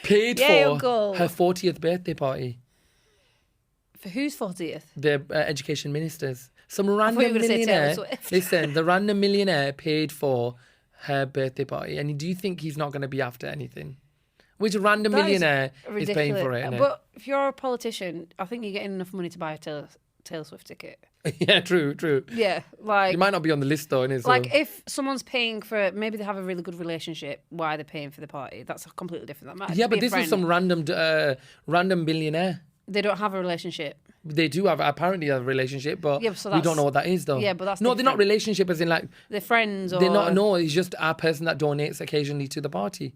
Yeah, Uncle. her 40th birthday party. For whose 40th? The education ministers. Some thought you random were gonna say Taylor millionaire. Swift. Listen, the random millionaire paid for her birthday party. And do you think he's not going to be after anything? Which random That is millionaire is paying for ridiculous. it? Innit? But if you're a politician, I think you're getting enough money to buy a Taylor Swift ticket. Yeah, true. Yeah, like You might not be on the list though, innit? So, like if someone's paying for, maybe they have a really good relationship. Why they're paying for the party? That's completely different. That might yeah, be but a this friend. is some random billionaire. They don't have a relationship. They do have apparently have a relationship, but Yeah, so we don't that's- know what that is though. Yeah, but that's no, they're not different. relationship as in like They're friends or they're not. No, it's just a person that donates occasionally to the party.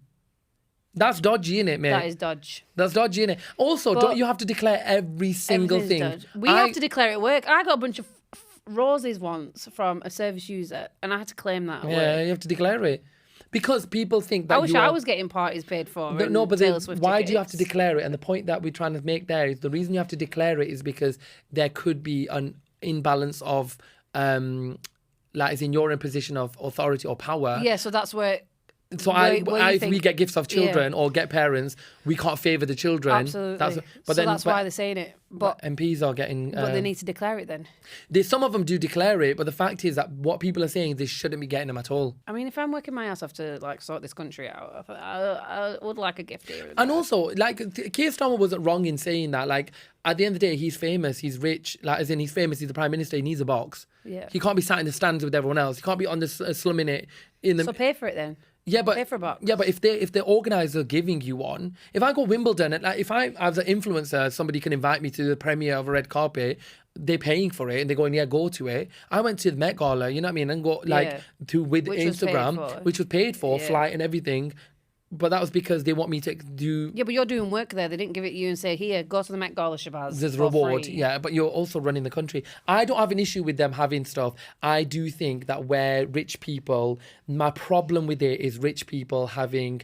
That's dodgy, innit, mate? That is dodge. That's dodgy, innit? Also, But don't you have to declare every single Everything's thing? dodge. We have to declare it at work. I got a bunch of roses once from a service user, and I had to claim that at Yeah, work. you have to declare it because people think that I wish you I are- was getting parties paid for. No, and no, but Taylor Swift why do you have to tickets. declare it? And the point that we're trying to make there is the reason you have to declare it is because there could be an imbalance of, like, as in you're in a position of authority or power. Yeah, so that's where. So where you if we think- get gifts of children or get parents, we can't favour the children. Absolutely. That's why they're saying it. But MPs are getting. but they need to declare it then. Some of them do declare it, but the fact is that what people are saying, they shouldn't be getting them at all. I mean, if I'm working my ass off to like sort this country out, I would like a gift here. And also, like, Keir Starmer wasn't wrong in saying that. Like, at the end of the day, he's famous, he's rich. Like, as in, he's famous, he's the prime minister, he needs a box. Yeah. He can't be sat in the stands with everyone else. He can't be on the slumming it in the. So pay for it then. Yeah, but pay for a box. yeah, but if the organizer giving you one, if I go Wimbledon and like if I as an influencer, somebody can invite me to the premiere of a red carpet, they're paying for it and they're going, yeah, go to it. I went to the Met Gala, you know what I mean, and go like Yeah. to with Which was paid Instagram, for. which was paid for, Yeah. flight and everything. But that was because they want me to do. Yeah, but you're doing work there. They didn't give it you and say, here, go to the Met Gala, Shabaz. There's a for reward, free. yeah, but you're also running the country. I don't have an issue with them having stuff. I do think that where rich people, my problem with it is rich people having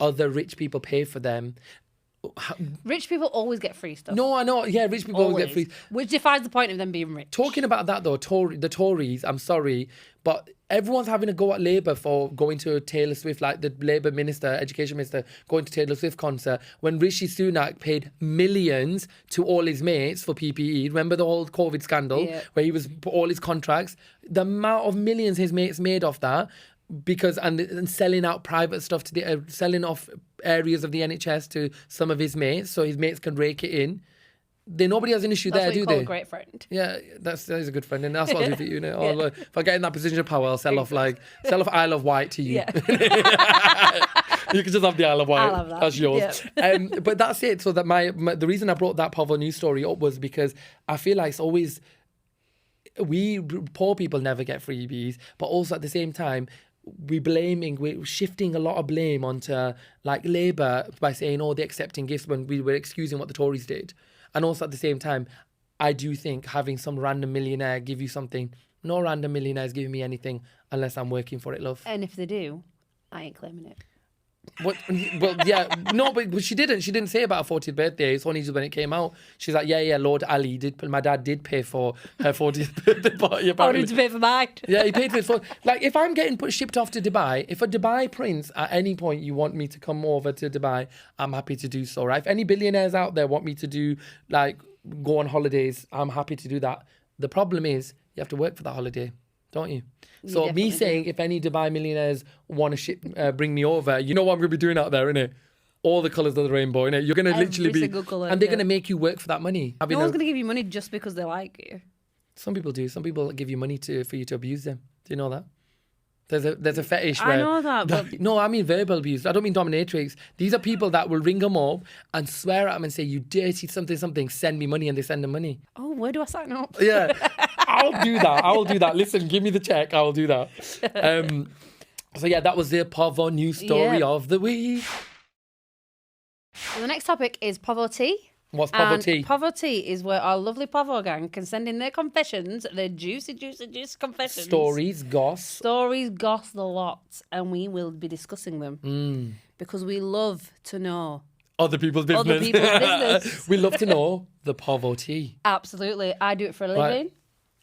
other rich people pay for them. Rich people always get free stuff. No, I know. Yeah, rich people always get free. Which defies the point of them being rich. Talking about that though, the Tories, I'm sorry, but everyone's having a go at Labour for going to a Taylor Swift, like the Labour minister, education minister, going to Taylor Swift concert when Rishi Sunak paid millions to all his mates for PPE. Remember the whole COVID scandal where he was all his contracts? The amount of millions his mates made off that. Because and selling out private stuff to the selling off areas of the NHS to some of his mates, so his mates can rake it in. Nobody has an issue That's there, what you do call they? a great friend. Yeah, that is a good friend, and that's what I'll do for you. If I get in that position of power, I'll sell off Isle of Wight to you. Yeah. You can just have the Isle of Wight. I'll have that. That's yours. Yeah. But that's it. So that the reason I brought that Povo news story up was because I feel like it's always we poor people never get freebies, but also at the same time, we're shifting a lot of blame onto like Labour by saying, oh, they're accepting gifts when we were excusing what the Tories did. And also at the same time, I do think having some random millionaire give you something, no random millionaire is giving me anything unless I'm working for it, love. And if they do, I ain't claiming it. What? Well, yeah, no, but she didn't. She didn't say about her 40th birthday. It's only just when it came out. She's like, yeah, Lord Ali did. My dad did pay for her 40th birthday party. I Apparently. wanted to pay for mine. Yeah, he paid for it. Like, if I'm getting shipped off to Dubai, if a Dubai prince at any point you want me to come over to Dubai, I'm happy to do so, right? If any billionaires out there want me to do, like, go on holidays, I'm happy to do that. The problem is you have to work for that holiday, don't you? So me saying if any Dubai millionaires want to bring me over, you know what I'm going to be doing out there, innit? All the colours of the rainbow, innit? You're going to literally be... single colour, and they're going to make you work for that money. No one's going to give you money just because they like you. Some people do. Some people give you money for you to abuse them. Do you know that? There's a fetish where... I know that, but... No, I mean verbal abuse. I don't mean dominatrix. These are people that will ring them up and swear at them and say, you dirty something, send me money, and they send them money. Oh, where do I sign up? Yeah, I'll do that. Listen, give me the check. I'll do that. So yeah, that was the Povo news story of the week. So the next topic is poverty. What's poverty? Poverty is where our lovely Povo gang can send in their confessions, their juicy confessions. Stories, goss, the lot, and we will be discussing them because we love to know other people's business. Other people's business. We love to know the poverty. Absolutely. I do it for a living,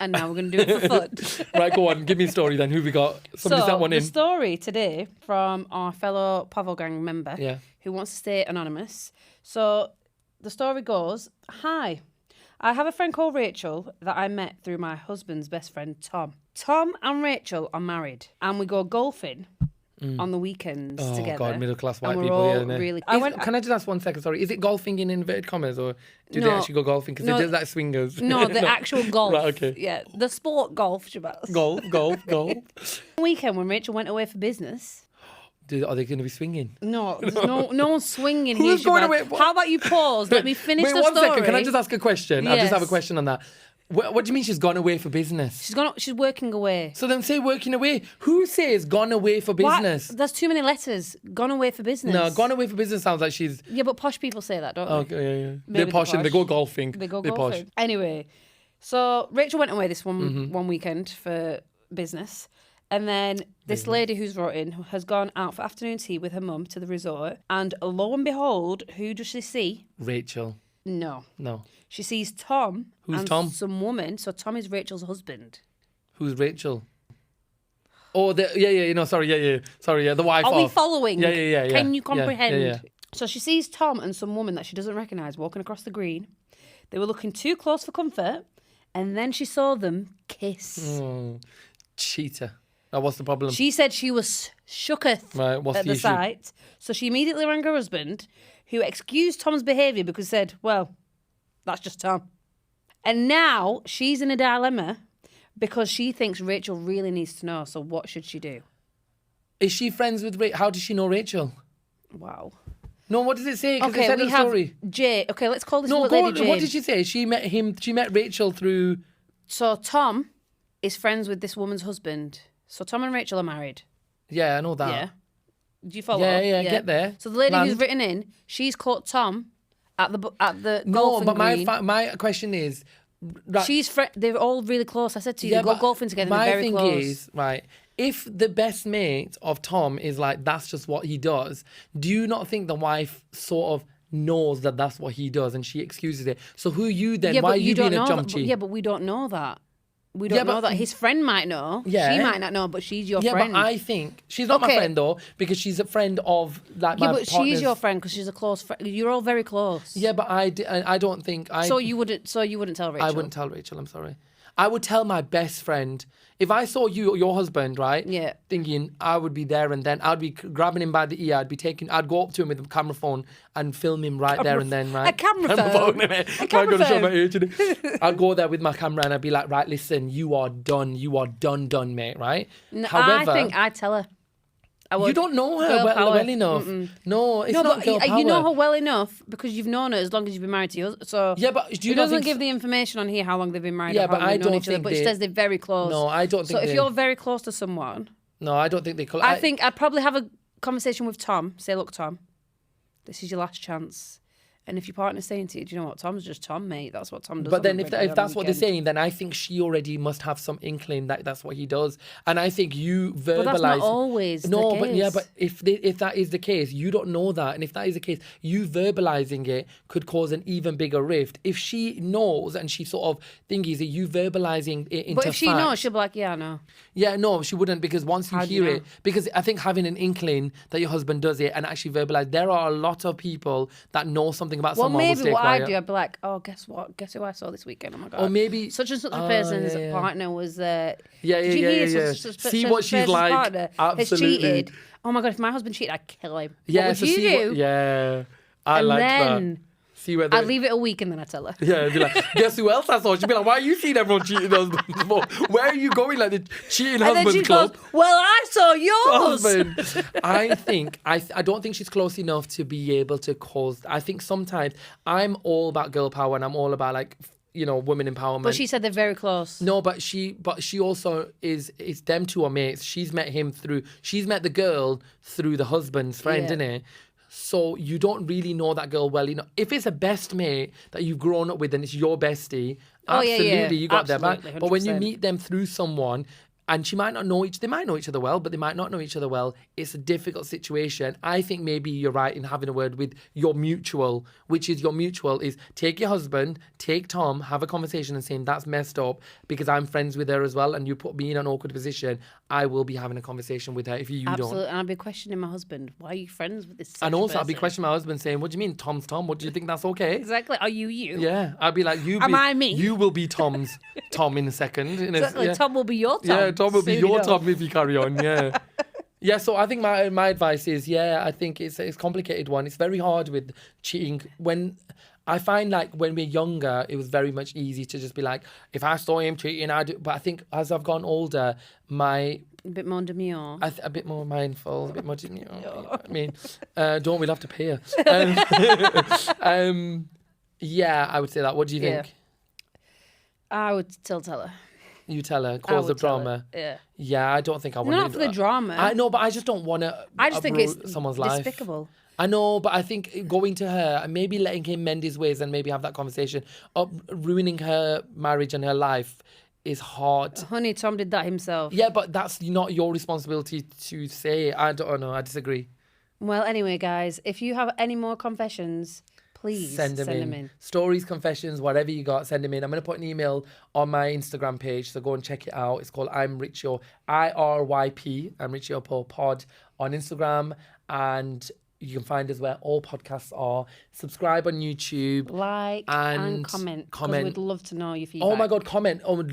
and now we're going to do it for fun. Right, go on. Give me a story then. Who we got? Somebody sent one in. The story today from our fellow Povo gang member who wants to stay anonymous. So the story goes, hi, I have a friend called Rachel that I met through my husband's best friend, Tom. Tom and Rachel are married, and we go golfing on the weekends together. Oh, God, middle-class white and people, we're yeah. all really... Can I just ask 1 second, sorry? Is it golfing in inverted commas, or do they actually go golfing? Because they do that swingers. No, the actual golf. Right, okay. Yeah, the sport golf, Shabaz. Golf. Weekend when Rachel went away for business... Are they going to be swinging? No, there's no one's swinging here. Who's going away? How about you pause? Let me finish Wait, the story. 1 second. Can I just ask a question? I just have a Yes. question on that. What do you mean she's gone away for business? She's working away. So then say working away. Who says gone away for business? What? There's too many letters. Gone away for business. No, gone away for business sounds like she's... Yeah, but posh people say that, don't they? Okay, yeah. Maybe They're posh and they go golfing. They go They're golfing. posh. Anyway, so Rachel went away this one weekend for business. And then this lady who's wrote in has gone out for afternoon tea with her mum to the resort. And lo and behold, who does she see? Rachel. No. No. She sees Tom. Who's and Tom? Some woman. So Tom is Rachel's husband. Who's Rachel? Oh, sorry, the wife Are we of... following? Yeah. Can you comprehend? Yeah. So she sees Tom and some woman that she doesn't recognise walking across the green. They were looking too close for comfort. And then she saw them kiss. Oh, cheater. Now, what's the problem? She said she was shooketh Right, what's at the the issue? sight. So she immediately rang her husband, who excused Tom's behaviour because said, well, that's just Tom. And now she's in a dilemma because she thinks Rachel really needs to know. So what should she do? Is she friends with Rachel? How does she know Rachel? Wow. No, what does it say? Because it Okay, said we in the have story. Jay. Okay, let's call this No, lady Jane. what did she say? She met Rachel through... So Tom is friends with this woman's husband. So Tom and Rachel are married. Yeah, I know that. Yeah. Do you follow? Yeah, get there. So the lady Land. who's written in, she's caught Tom at the No, golfing but green. my question is... Right, They're all really close. I said to you, they go but golfing together. My They're very thing close. is, right, if the best mate of Tom is like, that's just what he does, do you not think the wife sort of knows that that's what he does and she excuses it. So who are you then? Yeah, Why are but you being a know that, chumchi? yeah, but we don't know that. We Yeah, don't know but- that. His friend might know. Yeah. She might not know, but she's your Yeah, friend. but I think she's not my Okay. friend though, because she's a friend of like yeah, my but partner's. she's your friend because she's a close friend. You're all very close. Yeah, but I don't think I. So you wouldn't tell Rachel. I wouldn't tell Rachel. I'm sorry. I would tell my best friend if I saw your husband, right? Yeah. Thinking I would be there and then I'd be grabbing him by the ear. I'd go up to him with a camera phone and film him right there and then, right? A camera phone? innit? A camera I'm gonna show my phone. age, innit? I'd go there with my camera and I'd be like, right, listen, you are done. You are done, mate. Right? No, However, I think I'd tell her. I you would. don't know her Girl power. well enough. No, it's No, not but girl power. you know her well enough because you've known her as long as you've been married to you. So Yeah, but do you it not doesn't think give the information on here how long they've been married. Yeah, or how but long I they've known don't each other, think but it they- says they're very close. No, I don't So think if they- you're very close to someone, No, I don't think they could. I think I'd probably have a conversation with Tom. Say, look, Tom, this is your last chance. And if your partner's saying to you, do you know what, Tom's just Tom, mate. That's what Tom does. But on then the if regular that's what they're weekend. saying, then I think she already must have some inkling that that's what he does. And I think you verbalize. But that's not always No, the but yeah, case. but if that is the case, you don't know that. And if that is the case, you verbalizing it could cause an even bigger rift. If she knows and she sort of thinks that you verbalizing it into But if she fact, knows, she'll be like, yeah, I know. Yeah, no, she wouldn't, because once you How do you hear know? it, because I think having an inkling that your husband does it and actually verbalize, there are a lot of people that know something about Well, someone will maybe stay what quiet. I do, I'd be like, oh, guess what? Guess who I saw this weekend? Oh my god! Or maybe- such and such a Oh, person's yeah, yeah. partner was. Yeah, Did you yeah, hear yeah. such and See such what a she's person's like. partner Absolutely. has cheated? Oh my god! If my husband cheated, I'd kill him. Yeah, what would so you see do? what, yeah, I and like then that. See whether I'd leave it a week and then I'd tell her. Yeah, be like, guess who else I saw? She'd be like, why are you seeing everyone cheating husbands for? Where are you going, like the cheating And then husbands she club? goes, "Well, I saw yours." Husband. I don't think she's close enough to be able to cause. I think sometimes I'm all about girl power and I'm all about like women empowerment. But she said they're very close. No, but she also is. It's them two are mates. She's met the girl through the husband's friend, Yeah. innit? So you don't really know that girl well enough. If it's a best mate that you've grown up with and it's your bestie, Oh, yeah, absolutely yeah. you got their back. Absolutely, But when you 100%. meet them through someone, and they might know each other well, but they might not know each other well. It's a difficult situation. I think maybe you're right in having a word with your mutual, which is your mutual is take your husband, take Tom, have a conversation and saying that's messed up because I'm friends with her as well and you put me in an awkward position. I will be having a conversation with her if you Absolutely, don't. and I'd be questioning my husband. Why are you friends with this? And also I'd be person? questioning my husband saying, what do you mean Tom's Tom? What do you think that's okay? Exactly. Are you you? Yeah, I'd be like, Am I me? You will be Tom in a second. Exactly. Yeah. Tom will be your Tom. Yeah, Tom will be Soon your enough. Tom if you carry on. Yeah. Yeah, so I think my advice is, I think it's a complicated one. It's very hard with cheating. When I find like when we're younger, it was very much easy to just be like, if I saw him cheating, I do. But I think as I've gone older, A bit more demure. a bit more mindful, a bit more. I mean, we'll have to pay her. Yeah, I would say that. What do you Yeah. think? I would still tell her. You tell her, I cause would the tell her. drama. Yeah. Yeah, I don't think I want Not for the drama. I know, but I just don't want to. I just think it's someone's life. despicable. I know, but I think going to her and maybe letting him mend his ways and maybe have that conversation of ruining her marriage and her life is hard. Honey, Tom did that himself. Yeah, but that's not your responsibility to say. I don't know. I disagree. Well, anyway, guys, if you have any more confessions, please Send them in. Stories, confessions, whatever you got, send them in. I'm going to put an email on my Instagram page, so go and check it out. It's called I'm Rich Your IRYP. I'm Rich Your Pod on Instagram, and you can find us where all podcasts are. Subscribe on YouTube. Like and comment. 'Cause we'd love to know your feedback. Oh my God, comment. Oh,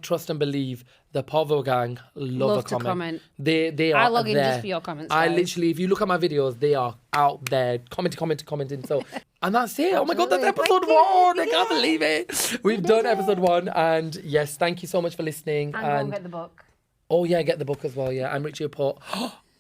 trust and believe. The Povo gang love a to comment. They are I log in there. just for your comments, I guys. literally, if you look at my videos, they are out there commenting. So, and that's it. Oh my God, that's Absolutely. episode Thank 1. you. I can't believe it. We've done episode 1, and yes, thank you so much for listening. And go and get the book. Oh yeah, get the book as well. Yeah, I'm Richie Port.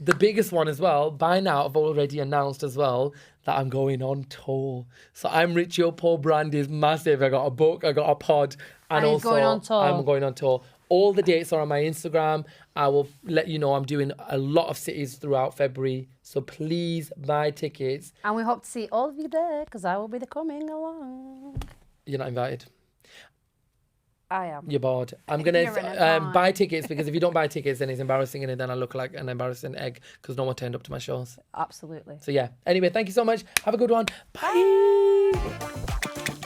The biggest one as well. By now, I've already announced as well that I'm going on tour. So I'm Richie Paul brand is massive. I got a book, I got a pod, and he's also going on tour. I'm going on tour. All the dates are on my Instagram. I will let you know I'm doing a lot of cities throughout February. So please buy tickets. And we hope to see all of you there because I will be coming along. You're not invited. I am. You're bored. I'm going You're in a to buy tickets, because if you don't buy tickets, then it's embarrassing, and then I look like an embarrassing egg because no one turned up to my shows. Absolutely. So yeah. Anyway, thank you so much. Have a good one. Bye.